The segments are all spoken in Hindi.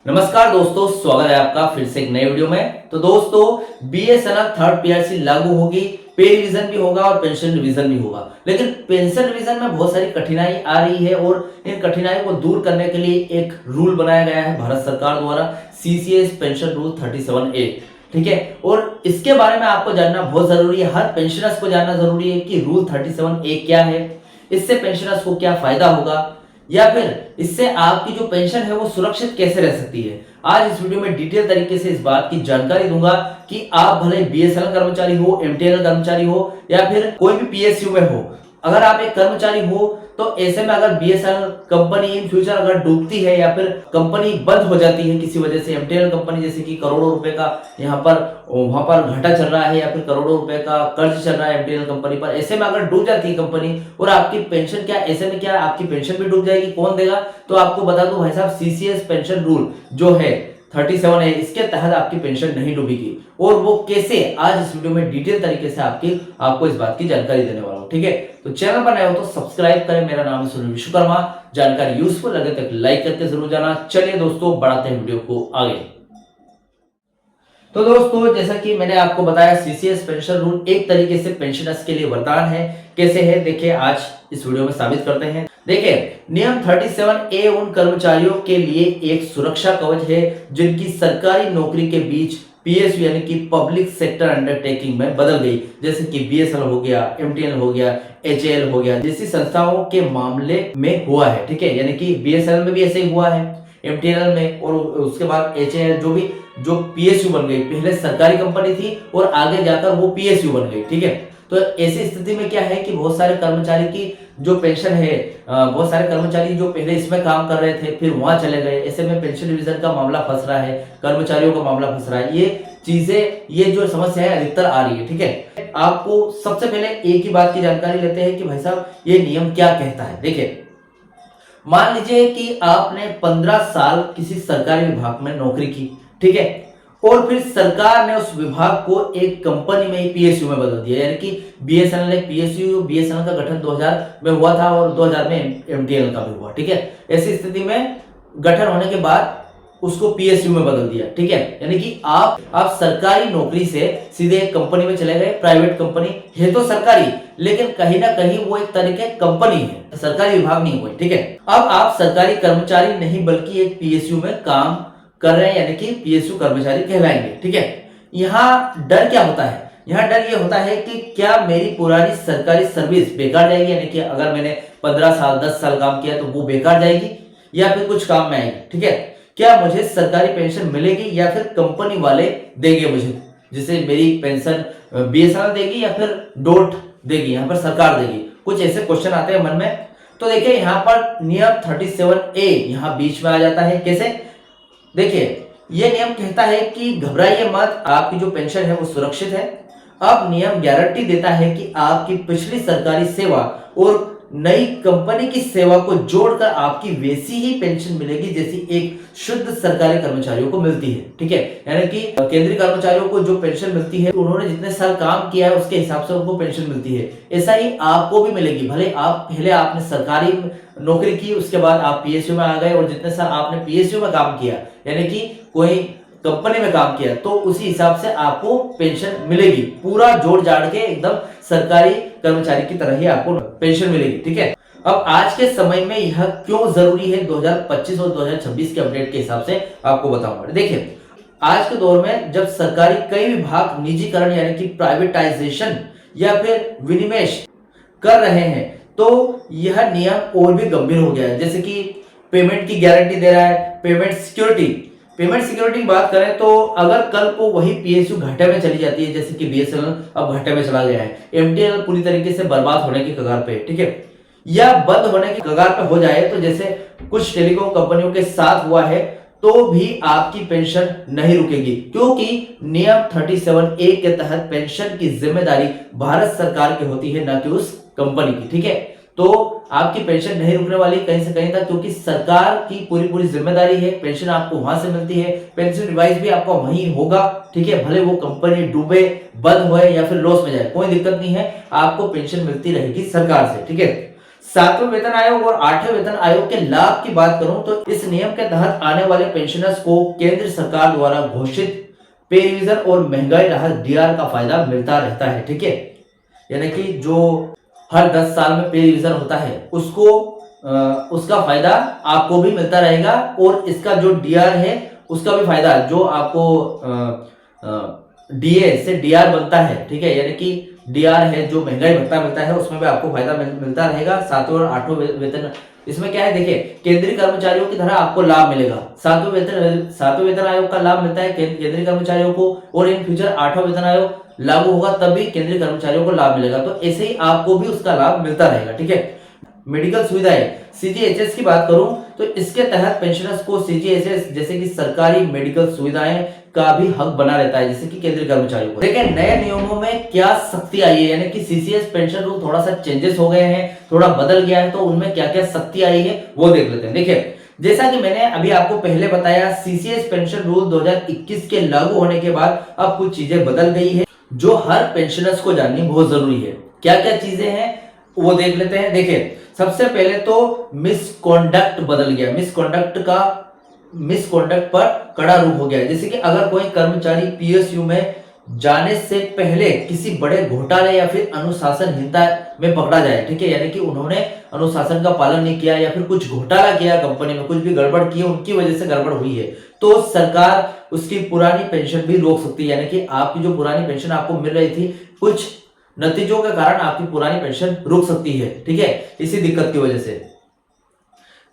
नमस्कार दोस्तों, स्वागत है आपका फिर से एक नए वीडियो में। तो दोस्तों, बीएसएनएल थर्ड पीआरसी लागू होगी, पे रिवीजन भी होगा और पेंशन रिवीजन भी होगा। लेकिन पेंशन रिवीजन में बहुत सारी कठिनाई आ रही है और इन कठिनाइयों को दूर करने के लिए एक रूल बनाया गया है भारत सरकार द्वारा, सीसीएस पेंशन रूल 37A। ठीक है, और इसके बारे में आपको जानना बहुत जरूरी है, हर पेंशनर्स को जानना जरूरी है कि रूल 37A क्या है, इससे पेंशनर्स को क्या फायदा होगा, या फिर इससे आपकी जो पेंशन है वो सुरक्षित कैसे रह सकती है। आज इस वीडियो में डिटेल तरीके से इस बात की जानकारी दूंगा कि आप भले बीएसएनएल कर्मचारी हो, एमटीएनएल कर्मचारी हो या फिर कोई भी पीएसयू में हो, अगर आप एक कर्मचारी हो तो ऐसे में अगर बीएसएनएल कंपनी इन फ्यूचर अगर डूबती है या फिर कंपनी बंद हो जाती है किसी वजह से, एमटीएनएल कंपनी जैसे कि करोड़ों रुपए का यहाँ पर वहां पर घाटा चल रहा है या फिर करोड़ों रुपए का कर्ज चल रहा है एमटीएनएल कंपनी पर, ऐसे में अगर डूब जाती है कंपनी और आपकी पेंशन क्या ऐसे में क्या आपकी पेंशन भी डूब जाएगी, कौन देगा? तो आपको बता दूं भाई साहब, सीसीएस पेंशन रूल जो है 37 है, इसके तहत आपकी पेंशन नहीं डूबेगी। और वो कैसे, आज इस वीडियो में डिटेल तरीके से आपको इस बात की जानकारी देने वाला हूं। ठीक है, तो चैनल पर नए हो तो सब्सक्राइब करें। मेरा नाम है सुनील विश्वकर्मा। जानकारी यूजफुल लगे तो लाइक करके जरूर जाना। चलिए दोस्तों, बढ़ाते हैं वीडियो को आगे। तो दोस्तों, जैसा कि मैंने आपको बताया, सीसीएस पेंशन रूल एक तरीके से पेंशनर्स के लिए वरदान है। कैसे है देखिए, आज इस वीडियो में साबित करते हैं। देखिए, नियम 37A उन कर्मचारियों के लिए एक सुरक्षा कवच है जिनकी सरकारी नौकरी के बीच पीएसयू यानी कि पब्लिक सेक्टर अंडरटेकिंग में बदल गई, जैसे कि बीएसएनएल हो गया, एमटीएनएल हो गया, एचएएल हो गया, जैसी संस्थाओं के मामले में हुआ है। ठीक है, यानी कि बीएसएनएल में भी ऐसे ही हुआ है, एमटीएनएल में, और उसके बाद एचएएल जो पीएसयू बन गई, पहले सरकारी कंपनी थी और आगे जाकर वो पीएसयू बन गई। ठीक है, तो ऐसी स्थिति में क्या है कि बहुत सारे कर्मचारी की जो पेंशन है, बहुत सारे कर्मचारी जो पहले इसमें काम कर रहे थे फिर वहां चले गए, ऐसे में पेंशन डिवीजन का मामला फंस रहा है, कर्मचारियों का मामला फंस रहा है। ये चीजें, ये जो समस्या है अधिकतर आ रही है। ठीक है, आपको सबसे पहले एक ही बात की जानकारी लेते हैं कि भाई साहब ये नियम क्या कहता है। देखिए, मान लीजिए कि आपने 15 साल किसी सरकारी विभाग में नौकरी की, ठीक है, और फिर सरकार ने उस विभाग को एक कंपनी में पीएसयू में बदल दिया, यानी कि बीएसएनएल एक पीएसयू, बीएसएनएल का गठन 2000 में हुआ था और 2000 में एमटीएनएल का भी हुआ। ठीक है, ऐसी स्थिति में गठन होने के बाद उसको पीएसयू में बदल दिया। ठीक है, यानी कि आप सरकारी नौकरी से सीधे एक कंपनी में चले गए। प्राइवेट कंपनी है तो सरकारी, लेकिन कहीं ना कहीं वो एक तरीके कंपनी है, सरकारी विभाग नहीं हुई। ठीक है, अब आप सरकारी कर्मचारी नहीं बल्कि एक पीएसयू में काम कर रहे हैं, यानी कि पीएसयू कर्मचारी कहलाएंगे। ठीक है, यहाँ डर क्या होता है? यहाँ डर ये होता है कि क्या मेरी पुरानी सरकारी सर्विस बेकार जाएगी, यानी कि अगर मैंने 15 साल 10 साल काम किया तो वो बेकार जाएगी या फिर कुछ काम में आएगी। ठीक है, क्या मुझे सरकारी पेंशन मिलेगी या फिर कंपनी वाले देंगे मुझे, जिसे मेरी पेंशन बीएसएनएल देगी या फिर डोट देगी, यहाँ पर सरकार देगी? कुछ ऐसे क्वेश्चन आते हैं मन में। तो देखिए, यहाँ पर नियम 37A यहाँ बीच में आ जाता है। कैसे? देखिए, यह नियम कहता है कि घबराइए मत, आपकी जो पेंशन है वो सुरक्षित है। अब नियम गारंटी देता है कि आपकी पिछली सरकारी सेवा और नई कंपनी की सेवा को जोड़कर आपकी वैसी ही पेंशन मिलेगी जैसी एक शुद्ध सरकारी कर्मचारियों को मिलती है। ठीक है, यानी कि केंद्रीय कर्मचारियों को जो पेंशन मिलती है, उन्होंने जितने साल काम किया है उसके हिसाब से उनको पेंशन मिलती है, ऐसा ही आपको भी मिलेगी। भले आप पहले आपने सरकारी नौकरी की, उसके बाद आप पीएसयू में आ गए और जितने साल आपने पीएसयू में काम किया, यानी कि कोई कंपनी में काम किया, तो उसी हिसाब से आपको पेंशन मिलेगी। पूरा जोड़ जाड़ के एकदम सरकारी कर्मचारी की तरह ही आपको पेंशन मिलेगी। ठीक है, अब आज के समय में यह क्यों जरूरी है 2025 और 2026 के अपडेट के हिसाब से आपको बताऊंगा। देखिए, आज के दौर में जब सरकारी कई विभाग निजीकरण यानी कि प्राइवेटाइजेशन या फिर विनिवेश कर रहे हैं, तो यह नियम और भी गंभीर हो गया है। जैसे कि पेमेंट की गारंटी दे रहा है, पेमेंट सिक्योरिटी की बात करें तो अगर कल को वही पीएसयू घाटे में चली जाती है, जैसे कि बीएसएनएल अब घाटे में चला गया है, एमटीएनएल पूरी तरीके से बर्बाद होने की कगार पे, ठीक है, या बंद होने की कगार पे हो जाए, तो जैसे कुछ टेलीकॉम कंपनियों के साथ हुआ है, तो भी आपकी पेंशन नहीं रुकेगी, क्योंकि नियम 37A के तहत पेंशन की जिम्मेदारी भारत सरकार की होती है, न कि उस कंपनी की। ठीक है, तो आपकी पेंशन नहीं रुकने वाली कहीं से कहीं तक, क्योंकि सरकार की पूरी जिम्मेदारी है। पेंशन आपको वहां से मिलती है, पेंशन रिवाइज भी आपका वहीं होगा। ठीक है, भले वो कंपनी डूबे, बंद होए या फिर लॉस में जाए, कोई दिक्कत नहीं है, आपको पेंशन मिलती रहेगी सरकार से। ठीक है, सातवें वेतन आयोग और आठवें वेतन आयोग के लाभ की बात करूं तो इस नियम के तहत आने वाले पेंशनर्स को केंद्र सरकार द्वारा घोषित पे रिवीजन और महंगाई राहत डीआर का फायदा मिलता रहता है। ठीक है, यानी कि जो हर 10 साल में पे रिवीजन होता है उसको उसका फायदा आपको भी मिलता रहेगा और इसका जो डीआर है उसका भी फायदा जो आपको डीए से डीआर बनता है। ठीक है, यानी कि डीआर है जो महंगाई भत्ता मिलता है उसमें भी आपको फायदा मिलता रहेगा। सातवें और आठवें वेतन, इसमें क्या है देखिए, केंद्रीय कर्मचारियों की तरह आपको लाभ मिलेगा। सातवें वेतन आयोग का लाभ मिलता है केंद्रीय कर्मचारियों को और इन फ्यूचर आठवां वेतन आयोग लागू होगा तब भी केंद्रीय कर्मचारियों को लाभ मिलेगा, तो ऐसे ही आपको भी उसका लाभ मिलता रहेगा। ठीक है, मेडिकल सुविधाएं, सीजीएचएस की बात करूं तो इसके तहत पेंशनर्स को सीजीएचएस जैसे कि सरकारी मेडिकल सुविधाएं का भी हक बना रहता है जैसे कि केंद्रीय कर्मचारियों को। देखिए नए नियमों में क्या सख्ती आई है, यानी कि सीसीएस पेंशन रूल थोड़ा सा चेंजेस हो गए हैं, थोड़ा बदल गया है, तो उनमें क्या क्या सख्ती आई है वो देख लेते हैं। देखिए जैसा कि मैंने अभी आपको पहले बताया, सीसीएस पेंशन रूल 2021 के लागू होने के बाद अब कुछ चीजें बदल गई है जो हर पेंशनर्स को जाननी बहुत जरूरी है। क्या क्या चीजें हैं वो देख लेते हैं। देखिए सबसे पहले तो मिसकॉन्डक्ट बदल गया, मिसकॉन्डक्ट पर कड़ा रूप हो गया। जैसे कि अगर कोई कर्मचारी पीएसयू में जाने से पहले किसी बड़े घोटाले या फिर अनुशासनहीनता में पकड़ा जाए, ठीक है, यानी कि उन्होंने अनुशासन का पालन नहीं किया या फिर कुछ घोटाला किया, कंपनी में कुछ भी गड़बड़ की, उनकी वजह से गड़बड़ हुई है, तो सरकार उसकी पुरानी पेंशन भी रोक सकती है। यानी कि आपकी जो पुरानी पेंशन आपको मिल रही थी, कुछ नतीजों के कारण आपकी पुरानी पेंशन रुक सकती है। ठीक है, इसी दिक्कत की वजह से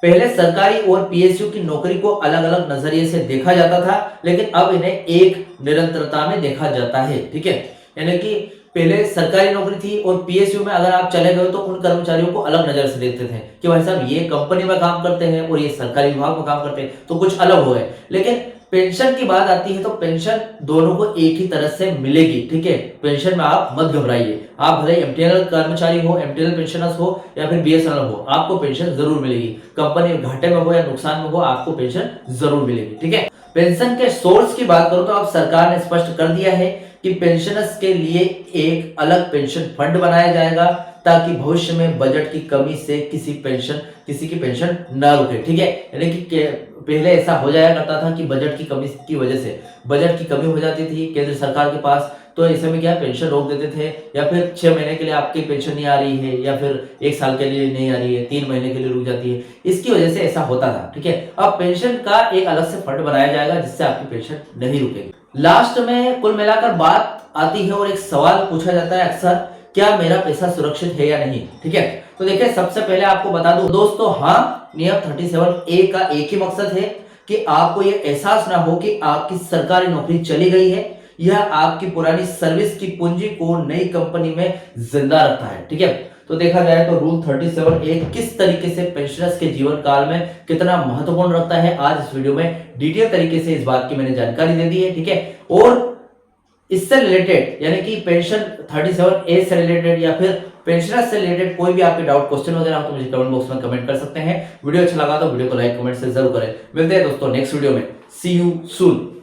पहले सरकारी और पीएसयू की नौकरी को अलग अलग नजरिए से देखा जाता था, लेकिन अब इन्हें एक निरंतरता में देखा जाता है। ठीक है, यानी कि पहले सरकारी नौकरी थी और पीएसयू में अगर आप चले गए तो उन कर्मचारियों को अलग नजर से देखते थे कि भाई साहब ये कंपनी में काम करते हैं और ये सरकारी विभाग में काम करते हैं, तो कुछ अलग हो गए। लेकिन पेंशन की बात आती है तो पेंशन दोनों को एक ही तरह से मिलेगी। ठीक है, पेंशन में आप मत घबराइए, आप भले एमटीएनएल कर्मचारी हो, एमटीएनएल पेंशनर्स हो या फिर बीएसएनएल हो, आपको पेंशन जरूर मिलेगी। कंपनी घाटे में हो या नुकसान में हो, आपको पेंशन जरूर मिलेगी। ठीक है, पेंशन के सोर्स की बात करूं तो अब सरकार ने स्पष्ट कर दिया है कि पेंशनर्स के लिए एक अलग पेंशन फंड बनाया जाएगा ताकि भविष्य में बजट की कमी से किसी की पेंशन न रुके। ठीक है, यानी कि पहले ऐसा हो जाया करता था कि बजट की कमी की वजह से बजट की कमी हो जाती थी केंद्र सरकार के पास, तो ऐसे में क्या पेंशन रोक देते थे, या फिर 6 महीने के लिए आपकी पेंशन नहीं आ रही है, या फिर 1 साल के लिए नहीं आ रही है, 3 महीने के लिए रुक जाती है, इसकी वजह से ऐसा होता था। ठीक है, अब पेंशन का एक अलग से फंड बनाया जाएगा जिससे आपकी पेंशन नहीं रुकेगी। लास्ट में कुल मिलाकर बात आती है और एक सवाल पूछा जाता है अक्सर, क्या मेरा पैसा सुरक्षित है या नहीं। ठीक है, तो देखिए सबसे पहले आपको बता दूं दोस्तों, हाँ, नियम 37A का एक ही मकसद है कि आपको ये एहसास ना हो कि आपकी सरकारी नौकरी चली गई है, यह आपकी पुरानी सर्विस की पूंजी को नई कंपनी में जिंदा रखता है। ठीक है, तो देखा जाए तो रूल 37A किस तरीके से पेंशनर्स के जीवन काल में कितना महत्वपूर्ण रखता है, आज इस वीडियो में डिटेल तरीके से इस बात की मैंने जानकारी दे दी है। ठीक है, और इससे रिलेटेड यानी कि पेंशन 37A से रिलेटेड या फिर पेंशनर्स से रिलेटेड कोई भी आपके डाउट क्वेश्चन वगैरह हो तो मुझे कमेंट बॉक्स में कमेंट कर सकते हैं। वीडियो अच्छा लगा तो वीडियो को लाइक कमेंट से जरूर करें। मिलते हैं दोस्तों नेक्स्ट वीडियो में। सी यू सून।